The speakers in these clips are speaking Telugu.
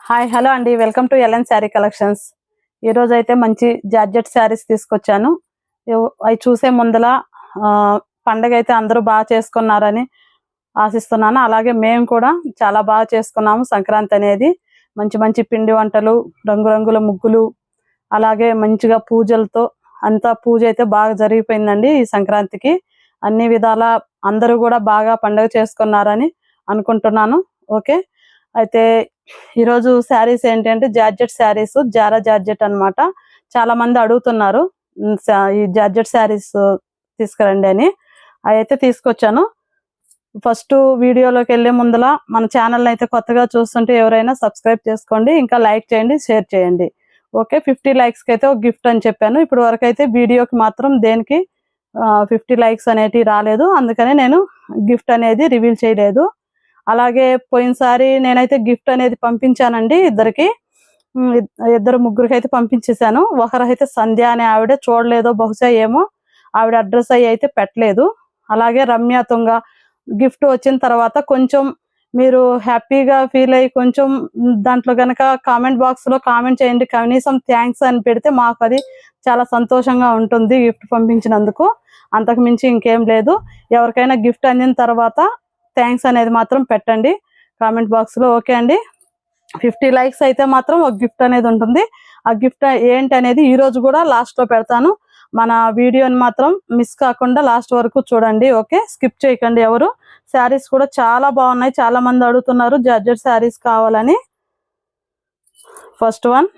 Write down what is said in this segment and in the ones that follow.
హాయ్ హలో అండి, welcome to L N saree collections. ఈరోజు అయితే మంచి జార్జెట్ శారీస్ తీసుకొచ్చాను. అవి చూసే ముందల పండగ అయితే అందరూ బాగా చేసుకున్నారని ఆశిస్తున్నాను. అలాగే మేము కూడా చాలా బాగా చేసుకున్నాము. సంక్రాంతి అనేది మంచి మంచి పిండి వంటలు, రంగురంగుల ముగ్గులు, అలాగే మంచిగా పూజలతో అంతా పూజ అయితే బాగా జరిగిపోయిందండి. ఈ సంక్రాంతికి అన్ని విధాల అందరూ కూడా బాగా పండగ చేసుకున్నారని అనుకుంటున్నాను. ఓకే, అయితే ఈరోజు శారీస్ ఏంటంటే జార్జెట్ శారీస్, జారా జార్జెట్ అన్నమాట. చాలా మంది అడుగుతున్నారు ఈ జార్జెట్ శారీస్ తీసుకురండి అని. అయితే తీసుకొచ్చాను. ఫస్ట్ వీడియోలోకి వెళ్ళే ముందల మన ఛానల్ అయితే కొత్తగా చూస్తుంటే ఎవరైనా సబ్స్క్రైబ్ చేసుకోండి, ఇంకా లైక్ చేయండి, షేర్ చేయండి. ఓకే, 50 లైక్స్కి అయితే ఒక గిఫ్ట్ అని చెప్పాను. ఇప్పుడు వరకు అయితే వీడియోకి మాత్రం దేనికి 50 లైక్స్ అనేటివి రాలేదు, అందుకనే నేను గిఫ్ట్ అనేది రివీల్ చేయలేదు. అలాగే పోయినసారి నేనైతే గిఫ్ట్ అనేది పంపించానండి ఇద్దరు ముగ్గురికి అయితే పంపించేశాను. ఒకరైతే సంధ్య అనే ఆవిడ చూడలేదో బహుశా, ఏమో ఆవిడ అడ్రస్ అయితే పెట్టలేదు. అలాగే రమ్య తుంగ గిఫ్ట్ వచ్చిన తర్వాత కొంచెం మీరు హ్యాపీగా ఫీల్ అయ్యి కొంచెం దాంట్లో గనక కామెంట్ బాక్స్ లో కామెంట్ చేయండి, కనీసం థ్యాంక్స్ అని పెడితే మాకు అది చాలా సంతోషంగా ఉంటుంది గిఫ్ట్ పంపించినందుకు. అంతకు మించి ఇంకేం లేదు. ఎవరికైనా గిఫ్ట్ అందిన తర్వాత థ్యాంక్స్ అనేది మాత్రం పెట్టండి కామెంట్ బాక్స్ లో. ఓకే అండి, 50 లైక్స్ అయితే మాత్రం ఒక గిఫ్ట్ అనేది ఉంటుంది. ఆ గిఫ్ట్ ఏంటి అనేది ఈ రోజు కూడా లాస్ట్ లో పెడతాను. మన వీడియోని మాత్రం మిస్ కాకుండా లాస్ట్ వరకు చూడండి. ఓకే, స్కిప్ చేయకండి ఎవరు. శారీస్ కూడా చాలా బాగున్నాయి, చాలా మంది అడుగుతున్నారు జార్జెట్ శారీస్ కావాలని. ఫస్ట్ వన్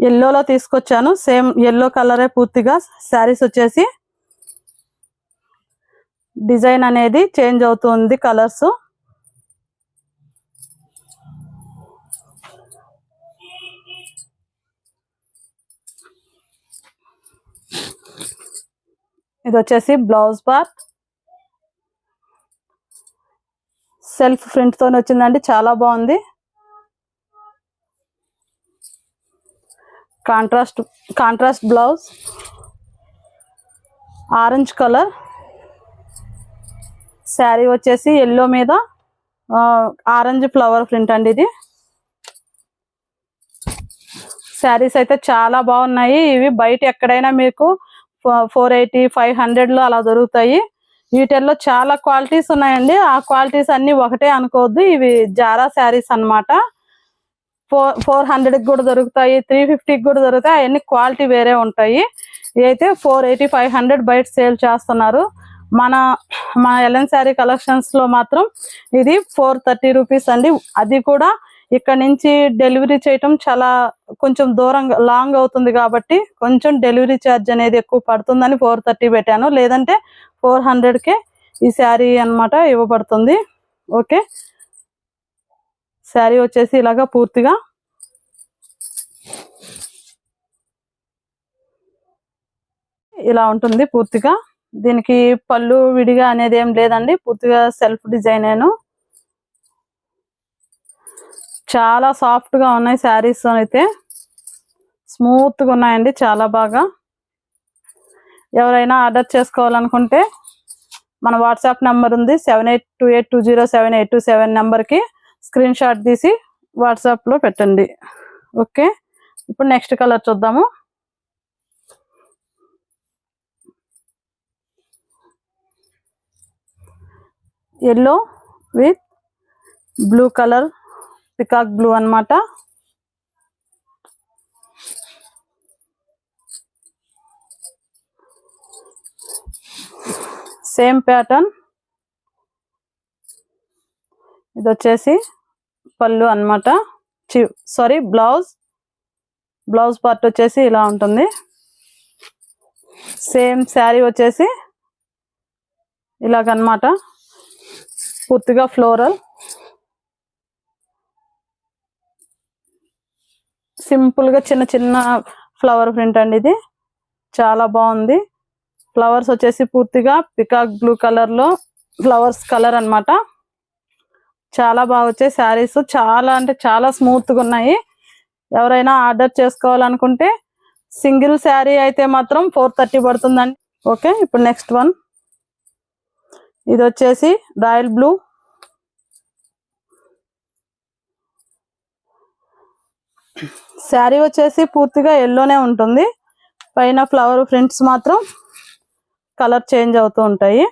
ఎల్లోలో తీసుకొచ్చాను. సేమ్ ఎల్లో కలరే పూర్తిగా. శారీస్ వచ్చేసి డిజైన్ అనేది చేంజ్ అవుతుంది, కలర్స్. ఇది వచ్చేసి బ్లౌజ్ పార్ట్, సెల్ఫ్ ప్రింట్ తో వచ్చిందండి, చాలా బాగుంది. Contrast blouse, orange colour. Sari వచ్చేసి ఎల్లో మీద ఆరెంజ్ ఫ్లవర్ ప్రింట్ అండి ఇది. శారీస్ అయితే చాలా బాగున్నాయి. ఇవి బయట ఎక్కడైనా మీకు 480, 500 లో అలా దొరుకుతాయి. వీటిల్లో చాలా క్వాలిటీస్ ఉన్నాయండి. ఆ క్వాలిటీస్ అన్ని ఒకటే అనుకోవద్దు. ఇవి జారా శారీస్ అన్నమాట. 400కి కూడా దొరుకుతాయి, 350కి కూడా దొరుకుతాయి. అవన్నీ క్వాలిటీ వేరే ఉంటాయి. ఇవైతే 480, 500 బయట సేల్ చేస్తున్నారు. మన ఎల్ఎన్ శారీ కలెక్షన్స్ లో మాత్రం ఇది 430 రూపీస్ అండి. అది కూడా ఇక్కడ నుంచి డెలివరీ చేయటం చాలా కొంచెం దూరంగా లాంగ్ అవుతుంది కాబట్టి కొంచెం డెలివరీ ఛార్జ్ అనేది ఎక్కువ పడుతుందని 430 పెట్టాను. లేదంటే 400కే ఈ శారీ అన్నమాట ఇవ్వబడుతుంది. ఓకే, శారీ వచ్చేసి ఇలాగా పూర్తిగా ఇలా ఉంటుంది పూర్తిగా. దీనికి పళ్ళు విడిగా అనేది ఏం లేదండి, పూర్తిగా సెల్ఫ్ డిజైన్. చాలా సాఫ్ట్ గా ఉన్నాయి శారీస్, అయితే స్మూత్ గా ఉన్నాయండి, చాలా బాగా. ఎవరైనా ఆర్డర్ చేసుకోవాలనుకుంటే మన వాట్సాప్ నెంబర్ ఉంది, 7828207827 నెంబర్కి స్క్రీన్ షాట్ తీసి వాట్సాప్ లో పెట్టండి. ఓకే, ఇప్పుడు నెక్స్ట్ కలర్ చూద్దాము. Yellow with blue colour, peacock blue అన్నమాట. Same pattern. ఇది వచ్చేసి పళ్ళు అన్నమాట, సారీ బ్లౌజ్ పార్ట్ వచ్చేసి ఇలా ఉంటుంది. సేమ్ శారీ వచ్చేసి ఇలాగన్నమాట, పూర్తిగా ఫ్లోరల్, సింపుల్ గా చిన్న చిన్న ఫ్లవర్ ప్రింట్ అండి. ఇది చాలా బాగుంది. ఫ్లవర్స్ వచ్చేసి పూర్తిగా పికాక్ బ్లూ కలర్ లో ఫ్లవర్స్ కలర్ అన్నమాట. చాలా బాగా వచ్చాయి శారీస్, చాలా అంటే చాలా స్మూత్ గా ఉన్నాయి. ఎవరైనా ఆర్డర్ చేసుకోవాలనుకుంటే సింగిల్ శారీ అయితే మాత్రం 430 పడుతుందండి. ఓకే, ఇప్పుడు నెక్స్ట్ వన్. ఇది వచ్చేసి రాయల్ బ్లూ, శారీ వచ్చేసి పూర్తిగా ఎల్లోనే ఉంటుంది, పైన ఫ్లవర్ ప్రింట్స్ మాత్రం కలర్ చేంజ్ అవుతూ ఉంటాయి.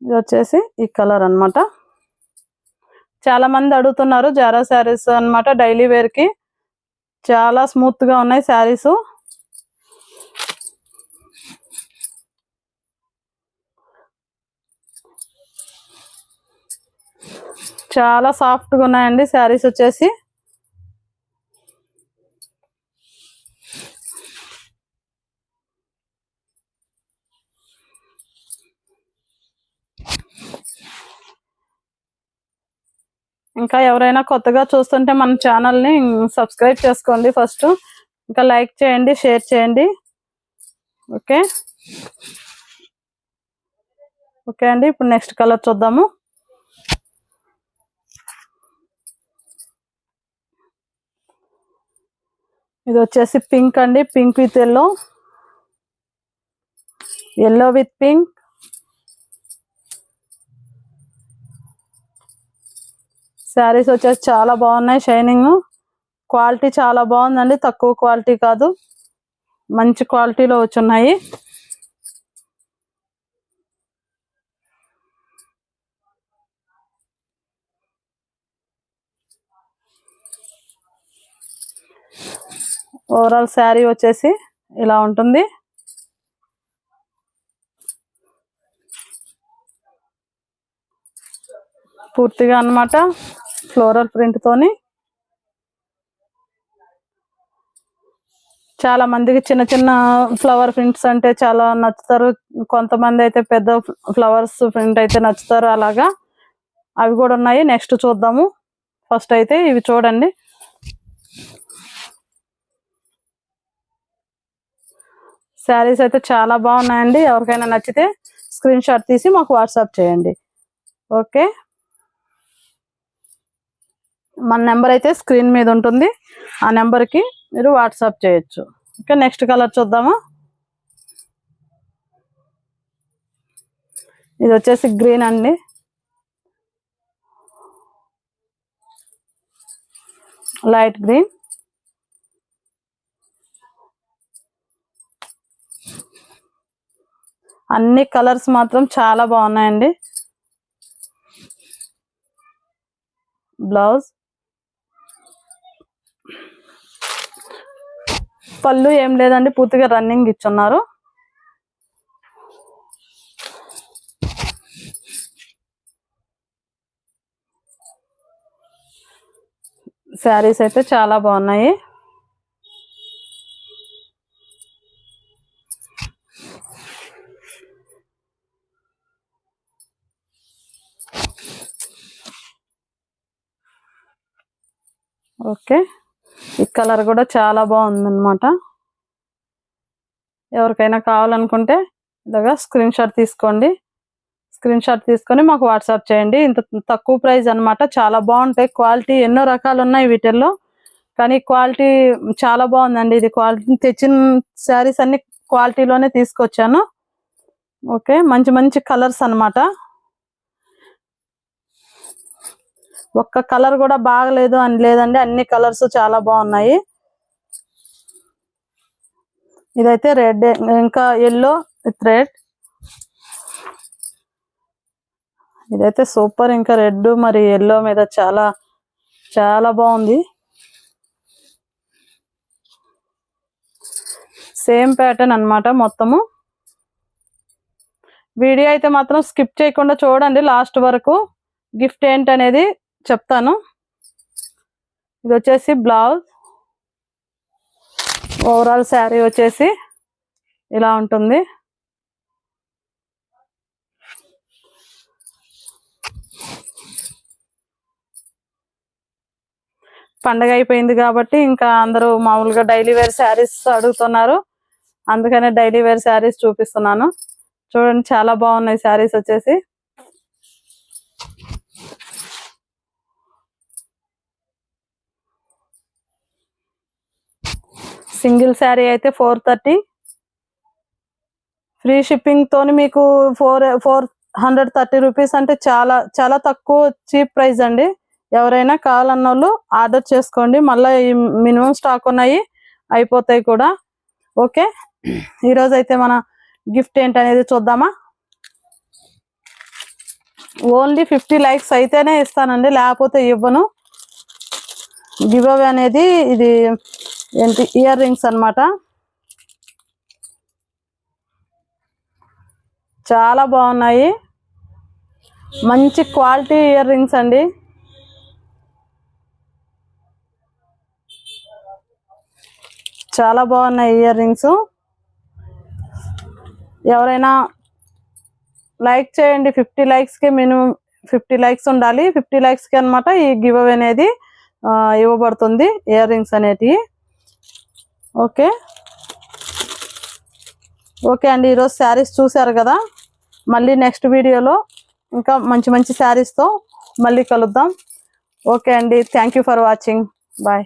ఇది వచ్చేసి ఈ కలర్ అన్నమాట. చాలా మంది అడుగుతున్నారు జారా శారీస్ అన్నమాట, డైలీ వేర్ కి చాలా స్మూత్ గా ఉన్నాయి శారీస్. చాలా సాఫ్ట్ గా ఉన్నాయండి శారీస్ వచ్చేసి. ఇంకా ఎవరైనా కొత్తగా చూస్తుంటే మన ఛానల్ని సబ్స్క్రైబ్ చేసుకోండి ఫస్ట్, ఇంకా లైక్ చేయండి, షేర్ చేయండి. ఓకే ఓకే అండి, ఇప్పుడు నెక్స్ట్ కలర్ చూద్దాము. ఇది వచ్చేసి పింక్ అండి, pink with yellow, yellow with pink. Saris వచ్చేసి చాలా బాగున్నాయి, షైనింగ్, క్వాలిటీ చాలా బాగుందండి, తక్కువ క్వాలిటీ కాదు, మంచి క్వాలిటీలో వచ్చున్నాయి. ఓవరాల్ శారీ వచ్చేసి ఇలా ఉంటుంది. పూర్తిగా అన్నమాట ఫ్లోరల్ ప్రింట్ తోని. చాలా మందికి చిన్న చిన్న ఫ్లవర్ ప్రింట్స్ అంటే చాలా నచ్చుతారు, కొంతమంది అయితే పెద్ద ఫ్లవర్స్ ప్రింట్ అయితే నచ్చుతారు, అలాగా అవి కూడా ఉన్నాయి. నెక్స్ట్ చూద్దాము. ఫస్ట్ అయితే ఇవి చూడండి. శారీస్ అయితే చాలా బాగున్నాయండి, ఎవరికైనా నచ్చితే స్క్రీన్ షాట్ తీసి మాకు వాట్సాప్ చేయండి. ఓకే, మన నెంబర్ అయితే స్క్రీన్ మీద ఉంటుంది, ఆ నెంబర్కి మీరు వాట్సాప్ చేయొచ్చు. ఓకే, నెక్స్ట్ కలర్ చూద్దామా. ఇది వచ్చేసి గ్రీన్ అండి, లైట్ గ్రీన్. అన్ని కలర్స్ మాత్రం చాలా బాగున్నాయండి. బ్లౌజ్, పళ్ళు ఏం లేదండి, పూర్తిగా రన్నింగ్ ఇచ్చున్నారు. శారీస్ అయితే చాలా బాగున్నాయి. ఓకే, ఈ కలర్ కూడా చాలా బాగుందన్నమాట. ఎవరికైనా కావాలనుకుంటే ఇలాగా స్క్రీన్ షాట్ తీసుకోండి, స్క్రీన్ షాట్ తీసుకొని మాకు వాట్సాప్ చేయండి. ఇంత తక్కువ ప్రైస్ అన్నమాట, చాలా బాగుంటాయి. క్వాలిటీ ఎన్నో రకాలు ఉన్నాయి వీటిల్లో, కానీ క్వాలిటీ చాలా బాగుందండి. ఇది క్వాలిటీ, తెచ్చిన శారీస్ అన్ని క్వాలిటీలోనే తీసుకొచ్చాను. ఓకే, మంచి మంచి కలర్స్ అన్నమాట. ఒక్క కలర్ కూడా బాగలేదు అని లేదండి, అన్ని కలర్స్ చాలా బాగున్నాయి. ఇదైతే రెడ్, ఇంకా ఎల్లో విత్ రెడ్. ఇదైతే సూపర్, ఇంకా రెడ్ మరి ఎల్లో మీద చాలా చాలా బాగుంది. సేమ్ ప్యాటర్న్ అన్నమాట మొత్తము. వీడియో అయితే మాత్రం స్కిప్ చేయకుండా చూడండి లాస్ట్ వరకు, గిఫ్ట్ ఏంటనేది చెప్తాను. ఇది వచ్చేసి బ్లౌజ్, ఓవరాల్ శారీ వచ్చేసి ఇలా ఉంటుంది. పండగ అయిపోయింది కాబట్టి ఇంకా అందరూ మామూలుగా డైలీ వేర్ శారీస్ అడుగుతున్నారు, అందుకనే డైలీ వేర్ శారీస్ చూపిస్తున్నాను. చూడండి చాలా బాగున్నాయి శారీస్ వచ్చేసి. సింగిల్ శారీ అయితే 430, ఫ్రీ షిప్పింగ్ తోని మీకు 430 రూపీస్ అంటే చాలా చాలా తక్కువ, చీప్ ప్రైస్ అండి. ఎవరైనా కావాలన్న వాళ్ళు ఆర్డర్ చేసుకోండి. మళ్ళీ మినిమం స్టాక్ ఉన్నాయి, అయిపోతాయి కూడా. ఓకే, ఈరోజు అయితే మన గిఫ్ట్ ఏంటనేది చూద్దామా. ఓన్లీ 50 లైక్స్ అయితేనే ఇస్తానండి, లేకపోతే ఇవ్వను. గివ్ అవే అనేది ఇది ఏంటి, ఇయర్ రింగ్స్ అన్నమాట. చాలా బాగున్నాయి, మంచి క్వాలిటీ ఇయర్ రింగ్స్ అండి. చాలా బాగున్నాయి ఇయర్ రింగ్స్. ఎవరైనా లైక్ చేయండి. 50 లైక్స్కి మినిమం 50 లైక్స్ ఉండాలి. 50 లైక్స్కి అనమాట ఈ గివ్ అవే అనేది ఇవ్వబడుతుంది, ఇయర్ రింగ్స్ అనేటివి. ఓకే ఓకే అండి, ఈరోజు శారీస్ చూసారు కదా. మళ్ళీ నెక్స్ట్ వీడియోలో ఇంకా మంచి మంచి శారీస్తో మళ్ళీ కలుద్దాం. ఓకే అండి, thank you for watching. Bye.